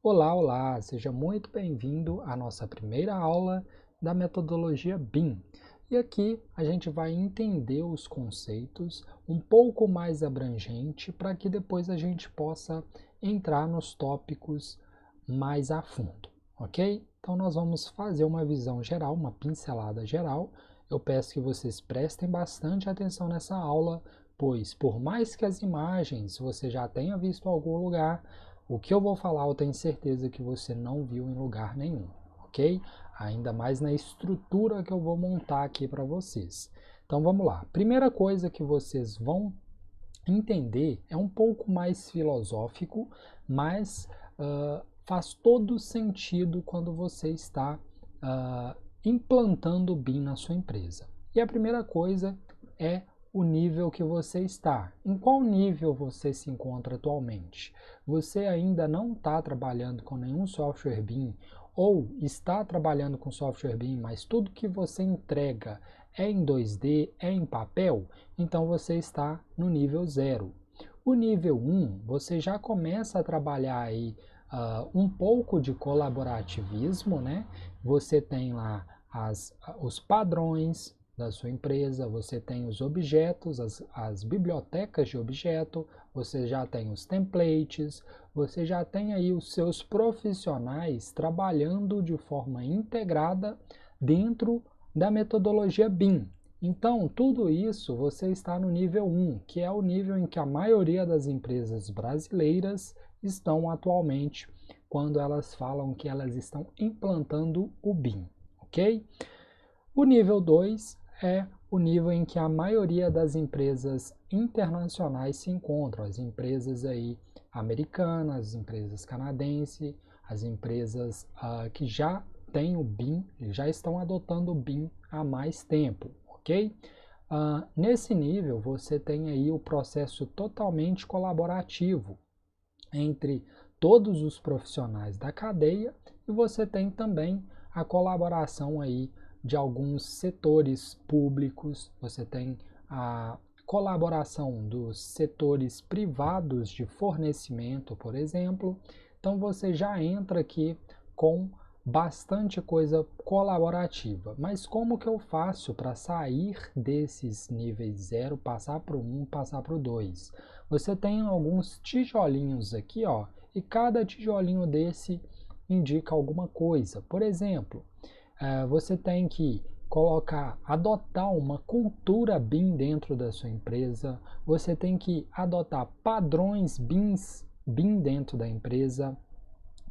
Olá, olá! Seja muito bem-vindo à nossa primeira aula da metodologia BIM. E aqui a gente vai entender os conceitos um pouco mais abrangente para que depois a gente possa entrar nos tópicos mais a fundo, ok? Então nós vamos fazer uma visão geral, uma pincelada geral. Eu peço que vocês prestem bastante atenção nessa aula, pois por mais que as imagens você já tenha visto em algum lugar, o que eu vou falar eu tenho certeza que você não viu em lugar nenhum, ok? Ainda mais na estrutura que eu vou montar aqui para vocês. Então vamos lá. Primeira coisa que vocês vão entender é um pouco mais filosófico, mas faz todo sentido quando você está implantando o BIM na sua empresa. E a primeira coisa é o nível que você está. Em qual nível você se encontra atualmente? Você ainda não está trabalhando com nenhum software BIM ou está trabalhando com software BIM, mas tudo que você entrega é em 2D, é em papel, então você está no nível 0. O nível 1, você já começa a trabalhar aí um pouco de colaborativismo, né? Você tem lá os padrões da sua empresa, você tem os objetos, as bibliotecas de objeto, você já tem os templates, você já tem aí os seus profissionais trabalhando de forma integrada dentro da metodologia BIM. Então, tudo isso você está no nível 1, que é o nível em que a maioria das empresas brasileiras estão atualmente, quando elas falam que elas estão implantando o BIM, ok? O nível 2 é o nível em que a maioria das empresas internacionais se encontram, as empresas aí americanas, as empresas canadenses, as empresas que já têm o BIM, já estão adotando o BIM há mais tempo, ok? Nesse nível você tem aí o processo totalmente colaborativo entre todos os profissionais da cadeia e você tem também a colaboração aí de alguns setores públicos, você tem a colaboração dos setores privados de fornecimento, por exemplo. Então você já entra aqui com bastante coisa colaborativa. Mas como que eu faço para sair desses níveis 0, passar para o 1, passar para o 2? Você tem alguns tijolinhos aqui, ó, e cada tijolinho desse indica alguma coisa. Por exemplo, você tem que adotar uma cultura BIM dentro da sua empresa, você tem que adotar padrões BIM dentro da empresa,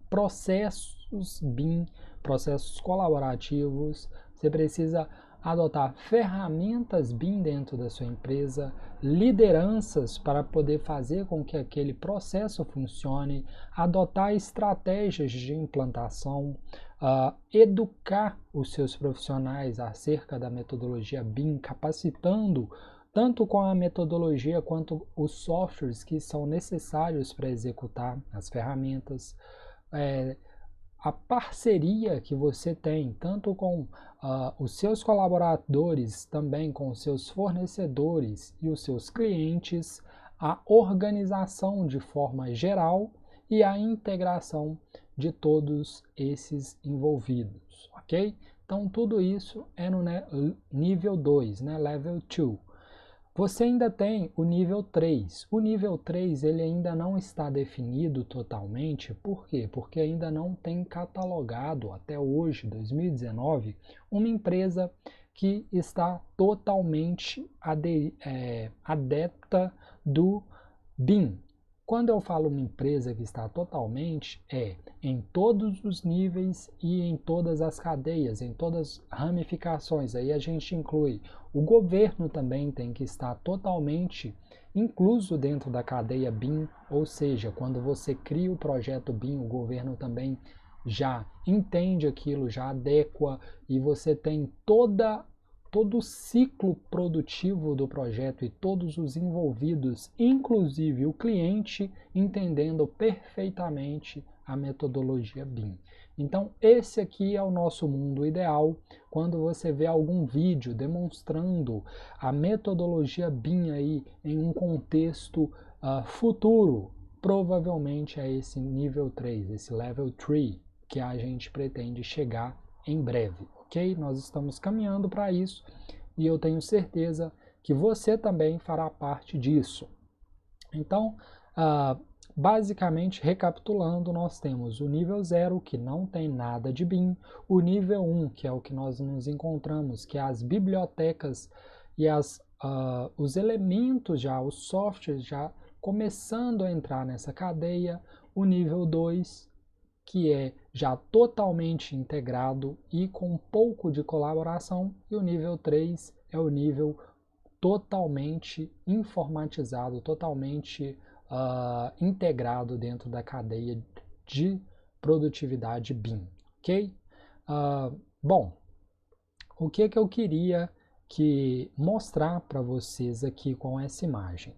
processos BIM, processos colaborativos, você precisa adotar ferramentas BIM dentro da sua empresa, lideranças para poder fazer com que aquele processo funcione, adotar estratégias de implantação, educar os seus profissionais acerca da metodologia BIM, capacitando tanto com a metodologia quanto os softwares que são necessários para executar as ferramentas. A parceria que você tem tanto com os seus colaboradores, também com os seus fornecedores e os seus clientes, a organização de forma geral e a integração de todos esses envolvidos, ok? Então tudo isso é no nível 2, né? Level 2. Você ainda tem o nível 3. O nível 3 ele ainda não está definido totalmente. Por quê? Porque ainda não tem catalogado até hoje, 2019, uma empresa que está totalmente adepta do BIM. Quando eu falo uma empresa que está totalmente, é em todos os níveis e em todas as cadeias, em todas as ramificações. Aí a gente inclui o governo também tem que estar totalmente incluso dentro da cadeia BIM, ou seja, quando você cria o projeto BIM, o governo também já entende aquilo, já adequa e você tem todo o ciclo produtivo do projeto e todos os envolvidos, inclusive o cliente, entendendo perfeitamente a metodologia BIM. Então, esse aqui é o nosso mundo ideal. Quando você vê algum vídeo demonstrando a metodologia BIM aí em um contexto futuro, provavelmente é esse nível 3, esse level 3, que a gente pretende chegar em breve, ok? Nós estamos caminhando para isso e eu tenho certeza que você também fará parte disso. Então, basicamente, recapitulando, nós temos o nível 0, que não tem nada de BIM, o nível 1, que é o que nós nos encontramos, que é as bibliotecas e os elementos já, os softwares já começando a entrar nessa cadeia, o nível 2, que é já totalmente integrado e com um pouco de colaboração, e o nível 3 é o nível totalmente informatizado, totalmente integrado dentro da cadeia de produtividade BIM, ok? Bom, o que eu queria mostrar para vocês aqui com essa imagem?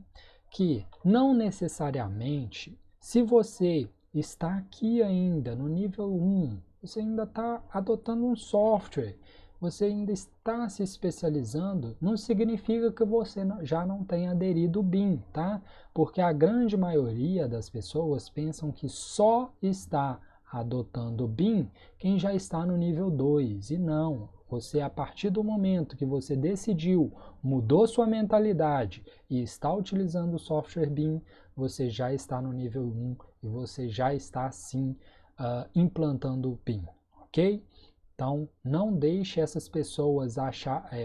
Que não necessariamente, se você está aqui ainda no nível 1, você ainda está adotando um software, você ainda está se especializando, não significa que você já não tenha aderido ao BIM, tá? Porque a grande maioria das pessoas pensam que só está adotando o BIM quem já está no nível 2, e não. Você, a partir do momento que você decidiu, mudou sua mentalidade e está utilizando o software BIM, você já está no nível 1 e você já está, sim, implantando o BIM, ok? Então, não deixe essas pessoas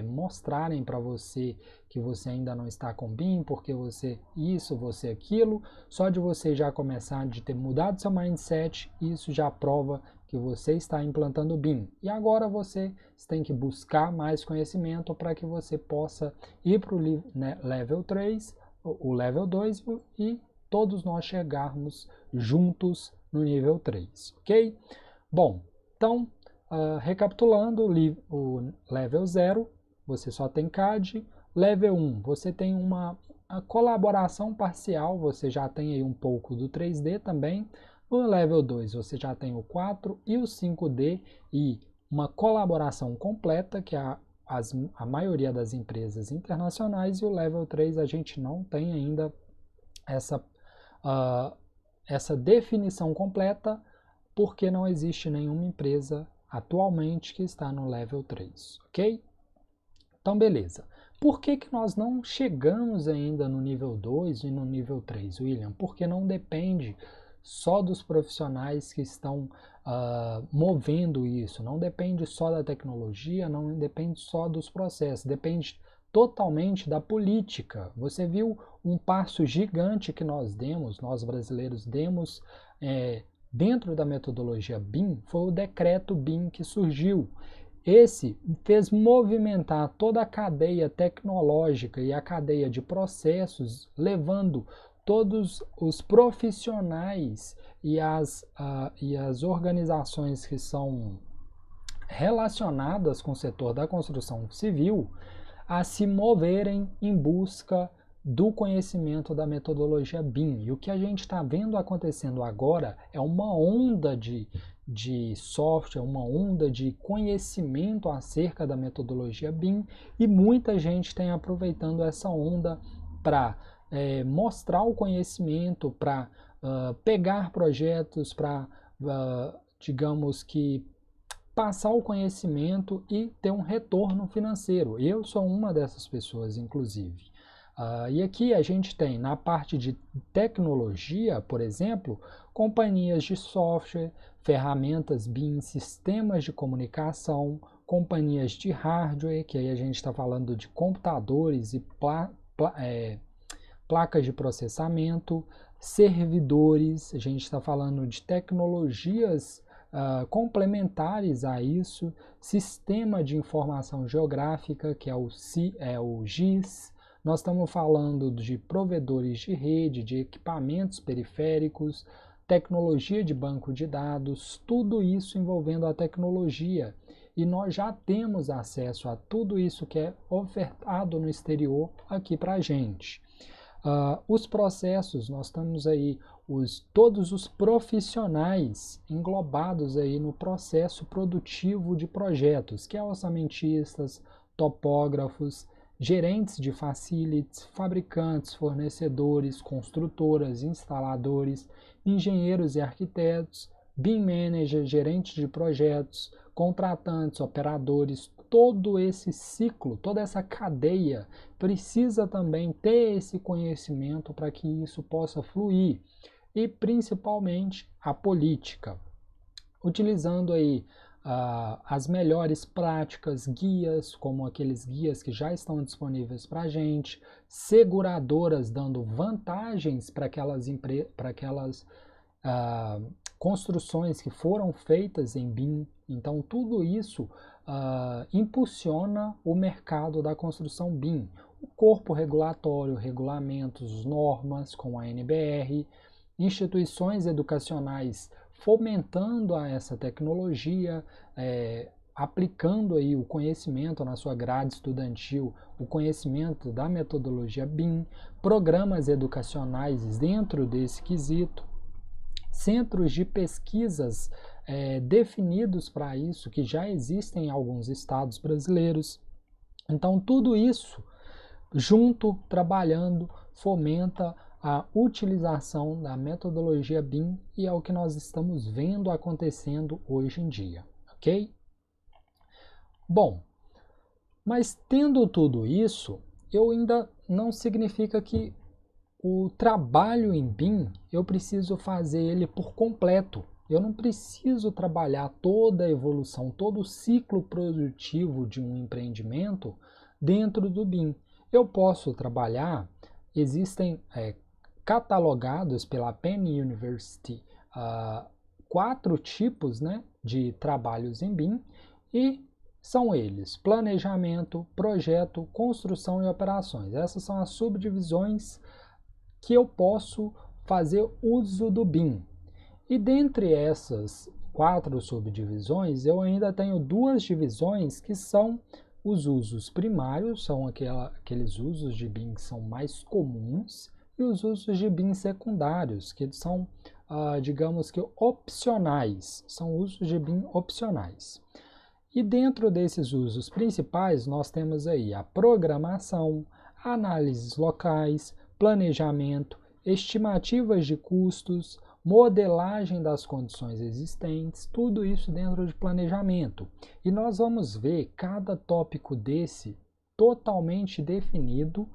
mostrarem para você que você ainda não está com BIM, porque você isso, você aquilo. Só de você já começar, de ter mudado seu mindset, isso já prova que você está implantando o BIM. E agora você tem que buscar mais conhecimento para que você possa ir para o level 3, o level 2 e todos nós chegarmos juntos no nível 3, ok? Bom, então, recapitulando, o level 0, você só tem CAD. Level 1, você tem uma colaboração parcial, você já tem aí um pouco do 3D também. No level 2, você já tem o 4 e o 5D e uma colaboração completa, que é a maioria das empresas internacionais. E o level 3, a gente não tem ainda essa definição completa, porque não existe nenhuma empresa atualmente que está no level 3, ok? Então, beleza. Por que nós não chegamos ainda no nível 2 e no nível 3, William? Porque não depende só dos profissionais que estão movendo isso, não depende só da tecnologia, não depende só dos processos, depende totalmente da política. Você viu um passo gigante que nós brasileiros demos, dentro da metodologia BIM, foi o decreto BIM que surgiu. Esse fez movimentar toda a cadeia tecnológica e a cadeia de processos, levando todos os profissionais e as organizações que são relacionadas com o setor da construção civil a se moverem em busca do conhecimento da metodologia BIM. E o que a gente está vendo acontecendo agora é uma onda de software, uma onda de conhecimento acerca da metodologia BIM, e muita gente tem aproveitando essa onda para mostrar o conhecimento, para pegar projetos, para, digamos que, passar o conhecimento e ter um retorno financeiro. Eu sou uma dessas pessoas, inclusive. E aqui a gente tem, na parte de tecnologia, por exemplo, companhias de software, ferramentas BIM, sistemas de comunicação, companhias de hardware, que aí a gente está falando de computadores e placas de processamento, servidores, a gente está falando de tecnologias complementares a isso, sistema de informação geográfica, que é o GIS. Nós estamos falando de provedores de rede, de equipamentos periféricos, tecnologia de banco de dados, tudo isso envolvendo a tecnologia. E nós já temos acesso a tudo isso que é ofertado no exterior aqui para a gente. Os processos, nós temos aí todos os profissionais englobados aí no processo produtivo de projetos, que é orçamentistas, topógrafos, gerentes de facilities, fabricantes, fornecedores, construtoras, instaladores, engenheiros e arquitetos, BIM manager, gerente de projetos, contratantes, operadores, todo esse ciclo, toda essa cadeia precisa também ter esse conhecimento para que isso possa fluir. E principalmente a política, utilizando aí as melhores práticas, guias, como aqueles guias que já estão disponíveis para a gente, seguradoras dando vantagens para aquelas construções que foram feitas em BIM. Então, tudo isso impulsiona o mercado da construção BIM. O corpo regulatório, regulamentos, normas, como a NBR, instituições educacionais fomentando essa tecnologia, aplicando aí o conhecimento na sua grade estudantil, o conhecimento da metodologia BIM, programas educacionais dentro desse quesito, centros de pesquisas definidos para isso, que já existem em alguns estados brasileiros. Então, tudo isso, junto, trabalhando, fomenta a utilização da metodologia BIM e é o que nós estamos vendo acontecendo hoje em dia, ok? Bom, mas tendo tudo isso, eu ainda não significa que o trabalho em BIM eu preciso fazer ele por completo. Eu não preciso trabalhar toda a evolução, todo o ciclo produtivo de um empreendimento dentro do BIM. Eu posso trabalhar, existem catalogados pela Penn University 4 tipos, né, de trabalhos em BIM e são eles: planejamento, projeto, construção e operações. Essas são as subdivisões que eu posso fazer uso do BIM. E dentre essas 4 subdivisões, eu ainda tenho 2 divisões que são os usos primários, são aqueles usos de BIM que são mais comuns, e os usos de BIM secundários, que são, digamos que, opcionais, são usos de BIM opcionais. E dentro desses usos principais, nós temos aí a programação, análises locais, planejamento, estimativas de custos, modelagem das condições existentes, tudo isso dentro de planejamento. E nós vamos ver cada tópico desse totalmente definido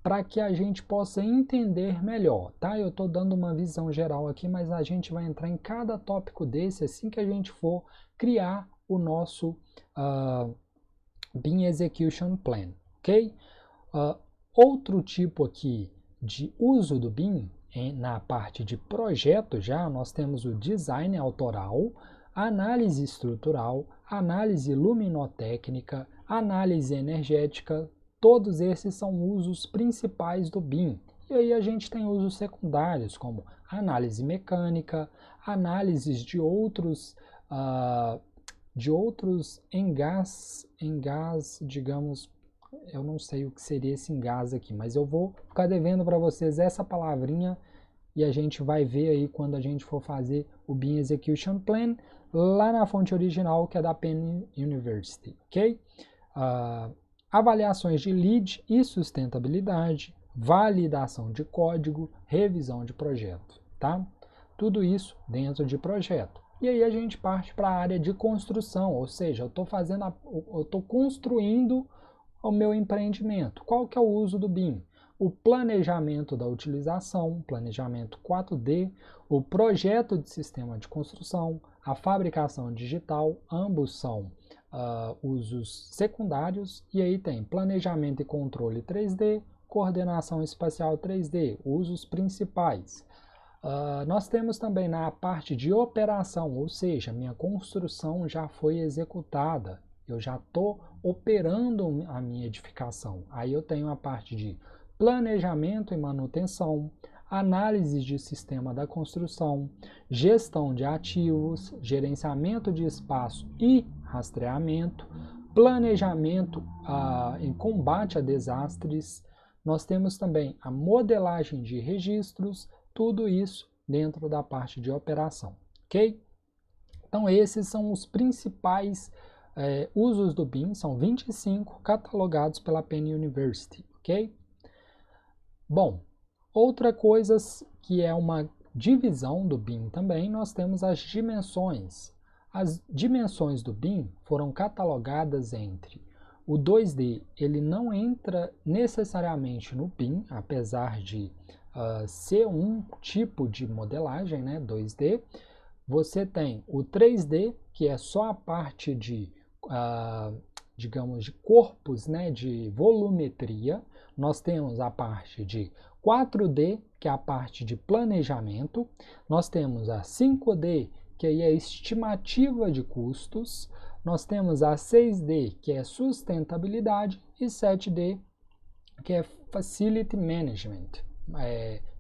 para que a gente possa entender melhor, tá? Eu estou dando uma visão geral aqui, mas a gente vai entrar em cada tópico desse assim que a gente for criar o nosso BIM Execution Plan, ok? Outro tipo aqui de uso do BIM, na parte de projeto já, nós temos o design autoral, análise estrutural, análise luminotécnica, análise energética, todos esses são usos principais do BIM. E aí a gente tem usos secundários, como análise mecânica, análises de outros engás, digamos, eu não sei o que seria esse engás aqui, mas eu vou ficar devendo para vocês essa palavrinha e a gente vai ver aí quando a gente for fazer o BIM Execution Plan lá na fonte original, que é da Penn University, ok? Avaliações de lead e sustentabilidade, validação de código, revisão de projeto, tá? Tudo isso dentro de projeto. E aí a gente parte para a área de construção, ou seja, eu estou construindo o meu empreendimento. Qual que é o uso do BIM? O planejamento da utilização, planejamento 4D, o projeto de sistema de construção, a fabricação digital, ambos são usos secundários, e aí tem planejamento e controle 3D, coordenação espacial 3D, usos principais. Nós temos também na parte de operação, ou seja, minha construção já foi executada, eu já estou operando a minha edificação. Aí eu tenho a parte de planejamento e manutenção, análise de sistema da construção, gestão de ativos, gerenciamento de espaço e rastreamento, planejamento em combate a desastres. Nós temos também a modelagem de registros, tudo isso dentro da parte de operação, ok? Então esses são os principais usos do BIM, são 25 catalogados pela Penn University, ok? Bom, outra coisa que é uma divisão do BIM também, nós temos as dimensões. As dimensões do BIM foram catalogadas entre o 2D, ele não entra necessariamente no BIM, apesar de ser um tipo de modelagem, né, 2D. Você tem o 3D, que é só a parte de, digamos, de corpos, né, de volumetria. Nós temos a parte de 4D, que é a parte de planejamento. Nós temos a 5D, que aí é a estimativa de custos. Nós temos a 6D, que é sustentabilidade, e 7D, que é Facility Management,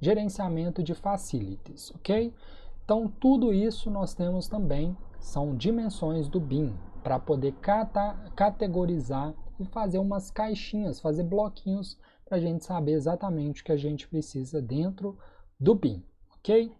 gerenciamento de facilities, ok? Então, tudo isso nós temos também, são dimensões do BIM, para poder categorizar e fazer umas caixinhas, fazer bloquinhos, para a gente saber exatamente o que a gente precisa dentro do BIM, ok?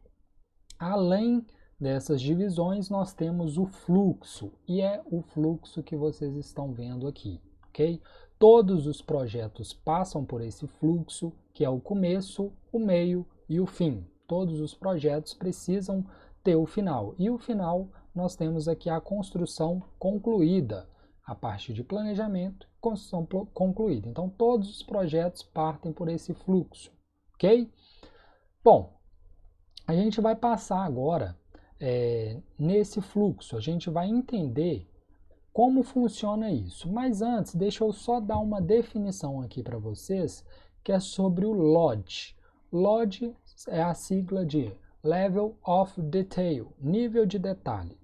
Além dessas divisões, nós temos o fluxo, e é o fluxo que vocês estão vendo aqui, ok? Todos os projetos passam por esse fluxo, que é o começo, o meio e o fim. Todos os projetos precisam ter o final. E o final, nós temos aqui a construção concluída, a parte de planejamento, construção concluída. Então, todos os projetos partem por esse fluxo, ok? Bom, a gente vai passar agora nesse fluxo, a gente vai entender como funciona isso. Mas antes, deixa eu só dar uma definição aqui para vocês, que é sobre o LOD. LOD é a sigla de Level of Detail, nível de detalhe.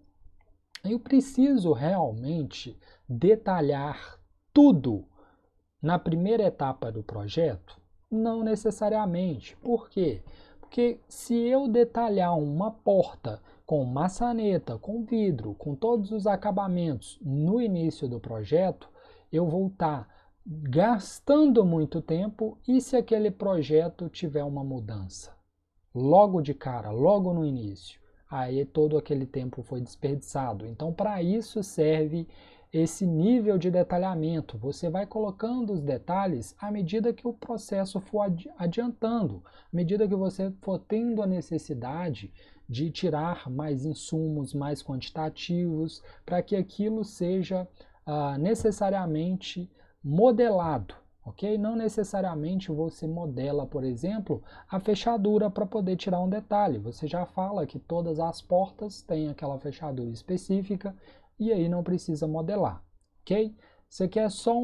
Eu preciso realmente detalhar tudo na primeira etapa do projeto? Não necessariamente. Por quê? Porque se eu detalhar uma porta com maçaneta, com vidro, com todos os acabamentos no início do projeto, eu vou estar gastando muito tempo. E se aquele projeto tiver uma mudança? Logo de cara, logo no início, aí todo aquele tempo foi desperdiçado. Então, para isso serve esse nível de detalhamento. Você vai colocando os detalhes à medida que o processo for adiantando, à medida que você for tendo a necessidade de tirar mais insumos, mais quantitativos, para que aquilo seja necessariamente modelado. Ok? Não necessariamente você modela, por exemplo, a fechadura para poder tirar um detalhe. Você já fala que todas as portas têm aquela fechadura específica e aí não precisa modelar, ok? Isso aqui é só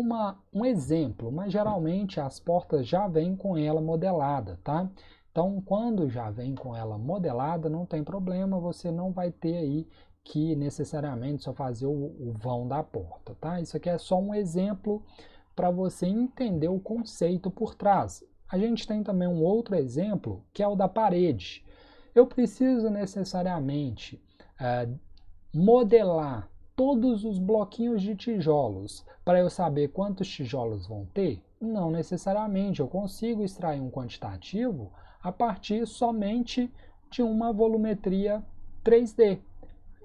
um exemplo, mas geralmente as portas já vêm com ela modelada, tá? Então, quando já vem com ela modelada, não tem problema, você não vai ter aí que necessariamente só fazer o vão da porta, tá? Isso aqui é só um exemplo para você entender o conceito por trás. A gente tem também um outro exemplo, que é o da parede. Eu preciso necessariamente modelar todos os bloquinhos de tijolos para eu saber quantos tijolos vão ter? Não necessariamente. Eu consigo extrair um quantitativo a partir somente de uma volumetria 3D.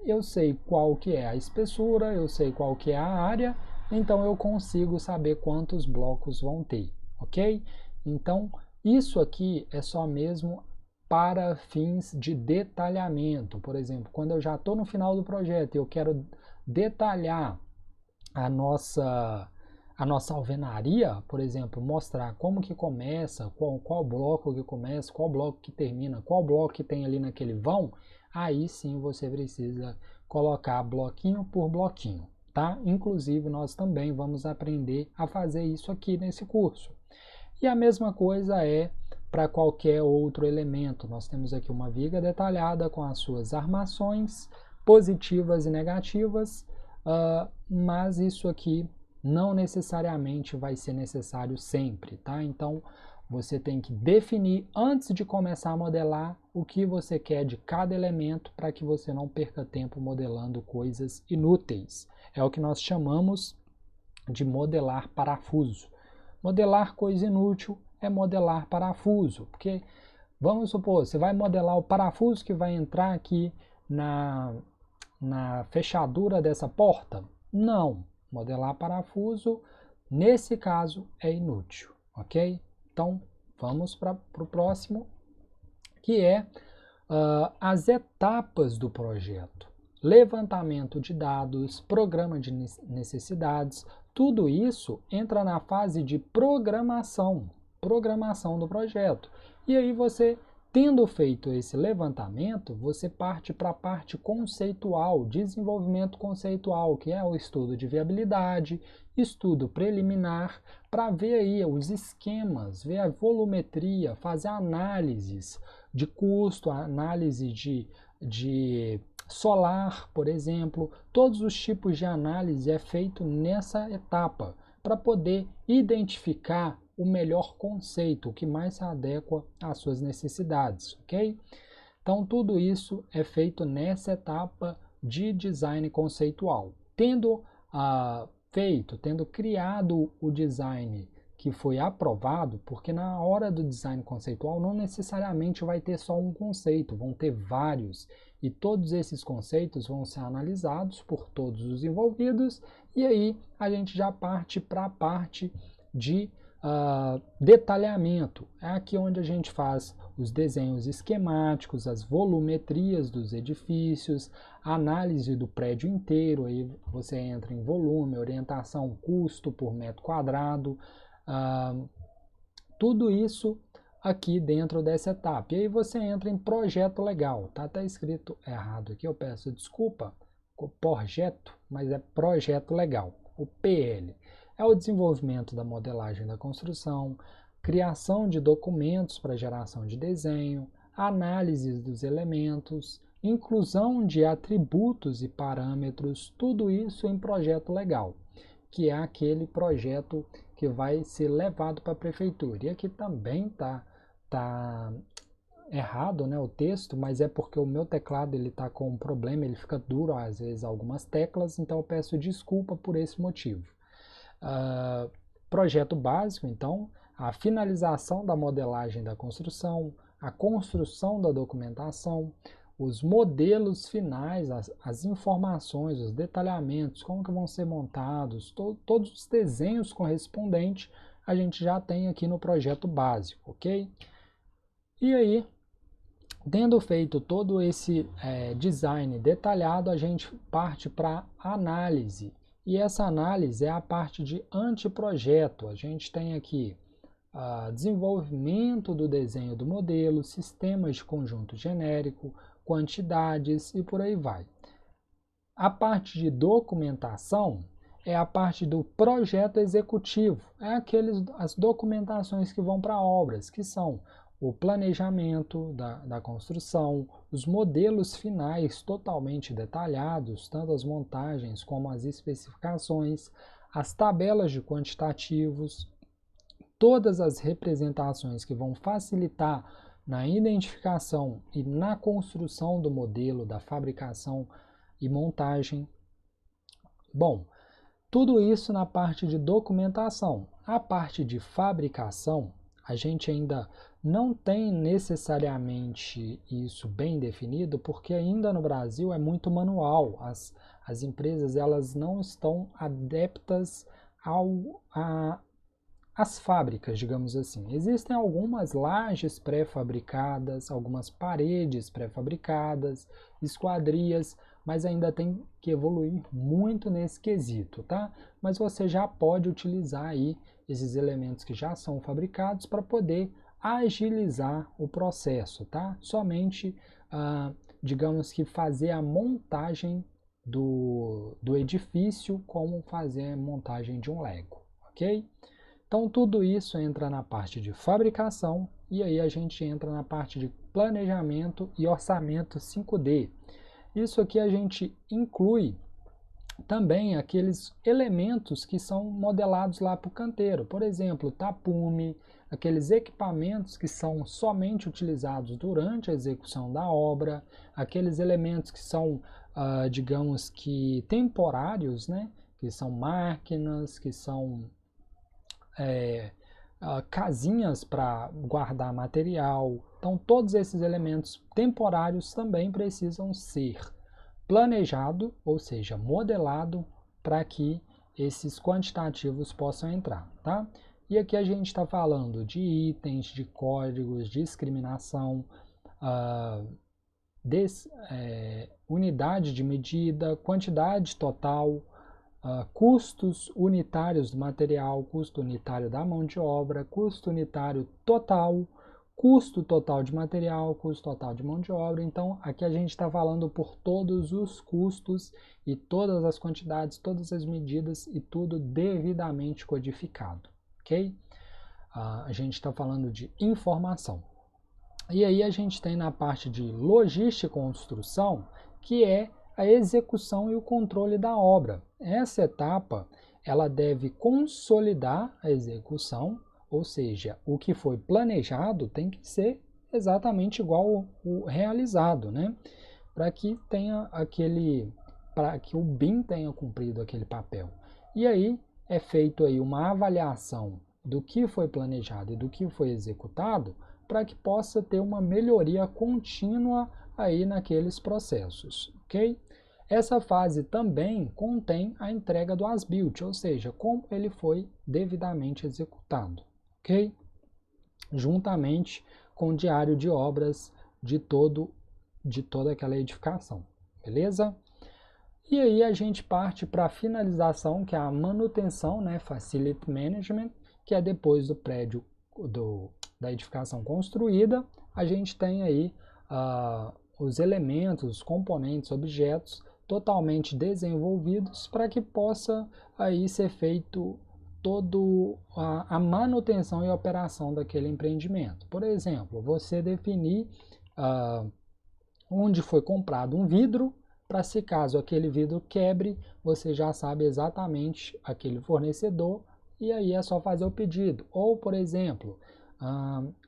Eu sei qual que é a espessura, eu sei qual que é a área, então eu consigo saber quantos blocos vão ter, ok? Então, isso aqui é só mesmo para fins de detalhamento. Por exemplo, quando eu já estou no final do projeto e eu quero detalhar a nossa alvenaria, por exemplo, mostrar como que começa, qual bloco que começa, qual bloco que termina, qual bloco que tem ali naquele vão, aí sim você precisa colocar bloquinho por bloquinho. Tá? Inclusive, nós também vamos aprender a fazer isso aqui nesse curso. E a mesma coisa é para qualquer outro elemento. Nós temos aqui uma viga detalhada com as suas armações positivas e negativas, mas isso aqui não necessariamente vai ser necessário sempre, tá? Então, você tem que definir antes de começar a modelar o que você quer de cada elemento para que você não perca tempo modelando coisas inúteis. É o que nós chamamos de modelar parafuso. Modelar coisa inútil é modelar parafuso, porque vamos supor, você vai modelar o parafuso que vai entrar aqui na fechadura dessa porta. Não. Modelar parafuso, nesse caso, é inútil, ok? Então, vamos para o próximo, que é as etapas do projeto. Levantamento de dados, programa de necessidades, tudo isso entra na fase de programação do projeto. E aí você, tendo feito esse levantamento, você parte para a parte conceitual, desenvolvimento conceitual, que é o estudo de viabilidade, estudo preliminar, para ver aí os esquemas, ver a volumetria, fazer análises de custo, análise de solar, por exemplo. Todos os tipos de análise é feito nessa etapa, para poder identificar o melhor conceito, o que mais se adequa às suas necessidades, ok? Então, tudo isso é feito nessa etapa de design conceitual. Tendo tendo criado o design que foi aprovado, porque na hora do design conceitual não necessariamente vai ter só um conceito, vão ter vários, e todos esses conceitos vão ser analisados por todos os envolvidos, e aí a gente já parte para a parte de detalhamento. É aqui onde a gente faz os desenhos esquemáticos, as volumetrias dos edifícios, a análise do prédio inteiro, aí você entra em volume, orientação, custo por metro quadrado, tudo isso aqui dentro dessa etapa. E aí você entra em projeto legal. Tá até escrito errado aqui, eu peço desculpa, projeto, mas é projeto legal, o PL. É o desenvolvimento da modelagem da construção, criação de documentos para geração de desenho, análise dos elementos, inclusão de atributos e parâmetros, tudo isso em projeto legal, que é aquele projeto que vai ser levado para a prefeitura. E aqui também tá errado, né, o texto, mas é porque o meu teclado ele tá com um problema, ele fica duro às vezes algumas teclas, então eu peço desculpa por esse motivo. Projeto básico, então, a finalização da modelagem da construção, a construção da documentação, os modelos finais, as informações, os detalhamentos, como que vão ser montados, todos os desenhos correspondentes a gente já tem aqui no projeto básico, ok? E aí, tendo feito todo esse design detalhado, a gente parte para análise. E essa análise é a parte de anteprojeto. A gente tem aqui desenvolvimento do desenho do modelo, sistemas de conjunto genérico, quantidades e por aí vai. A parte de documentação é a parte do projeto executivo. É as documentações que vão para obras, que são o planejamento da construção, os modelos finais totalmente detalhados, tanto as montagens como as especificações, as tabelas de quantitativos, todas as representações que vão facilitar na identificação e na construção do modelo, da fabricação e montagem. Bom, tudo isso na parte de documentação. A parte de fabricação, a gente ainda não tem necessariamente isso bem definido, porque ainda no Brasil é muito manual. As empresas elas não estão adeptas às fábricas, digamos assim. Existem algumas lajes pré-fabricadas, algumas paredes pré-fabricadas, esquadrias, mas ainda tem que evoluir muito nesse quesito, tá? Mas você já pode utilizar aí esses elementos que já são fabricados para poder agilizar o processo, tá? Somente, digamos que fazer a montagem do edifício como fazer a montagem de um Lego, ok? Então tudo isso entra na parte de fabricação e aí a gente entra na parte de planejamento e orçamento 5D. Isso aqui a gente inclui também aqueles elementos que são modelados lá para o canteiro. Por exemplo, tapume, aqueles equipamentos que são somente utilizados durante a execução da obra, aqueles elementos que são, digamos que temporários, né? Que são máquinas, que são casinhas para guardar material. Então, todos esses elementos temporários também precisam ser planejado, ou seja, modelado para que esses quantitativos possam entrar, tá? E aqui a gente está falando de itens, de códigos, discriminação, unidade de medida, quantidade total, custos unitários do material, custo unitário da mão de obra, custo unitário total, custo total de material, custo total de mão de obra. Então, aqui a gente está falando por todos os custos e todas as quantidades, todas as medidas e tudo devidamente codificado, ok? A gente está falando de informação. E aí a gente tem na parte de logística e construção, que é a execução e o controle da obra. Essa etapa, ela deve consolidar a execução, ou seja, o que foi planejado tem que ser exatamente igual ao realizado, né? Para que tenha para que o BIM tenha cumprido aquele papel. E aí é feito aí uma avaliação do que foi planejado e do que foi executado, para que possa ter uma melhoria contínua aí naqueles processos, ok? Essa fase também contém a entrega do as-built, ou seja, como ele foi devidamente executado, ok? Juntamente com o diário de obras de toda aquela edificação, beleza? E aí a gente parte para a finalização, que é a manutenção, né, Facility Management, que é depois do prédio da edificação construída, a gente tem aí os elementos, os componentes, objetos totalmente desenvolvidos para que possa aí ser feito toda a manutenção e operação daquele empreendimento. Por exemplo, você definir onde foi comprado um vidro, para se caso aquele vidro quebre, você já sabe exatamente aquele fornecedor e aí é só fazer o pedido. Ou, por exemplo,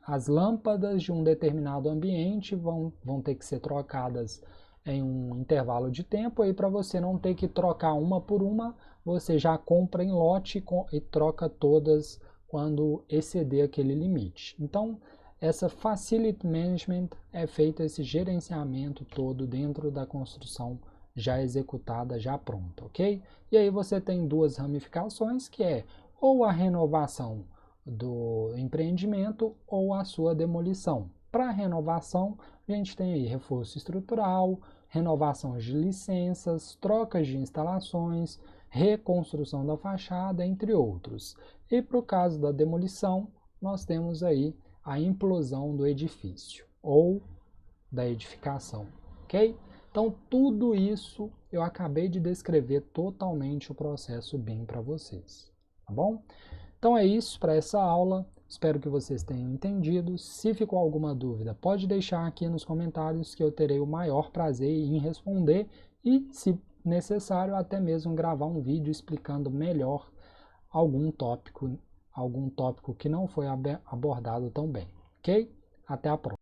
as lâmpadas de um determinado ambiente vão ter que ser trocadas em um intervalo de tempo, aí para você não ter que trocar uma por uma, você já compra em lote e troca todas quando exceder aquele limite. Então, essa Facility Management é feito esse gerenciamento todo dentro da construção já executada, já pronta, ok? E aí você tem duas ramificações, que é ou a renovação do empreendimento ou a sua demolição. Para a renovação, a gente tem aí reforço estrutural, renovação de licenças, trocas de instalações, reconstrução da fachada, entre outros. E para o caso da demolição, nós temos aí a implosão do edifício ou da edificação, ok? Então, tudo isso eu acabei de descrever totalmente o processo BIM para vocês, tá bom? Então é isso para essa aula, espero que vocês tenham entendido. Se ficou alguma dúvida, pode deixar aqui nos comentários que eu terei o maior prazer em responder e, se necessário, até mesmo gravar um vídeo explicando melhor algum tópico que não foi abordado tão bem, ok? Até a próxima.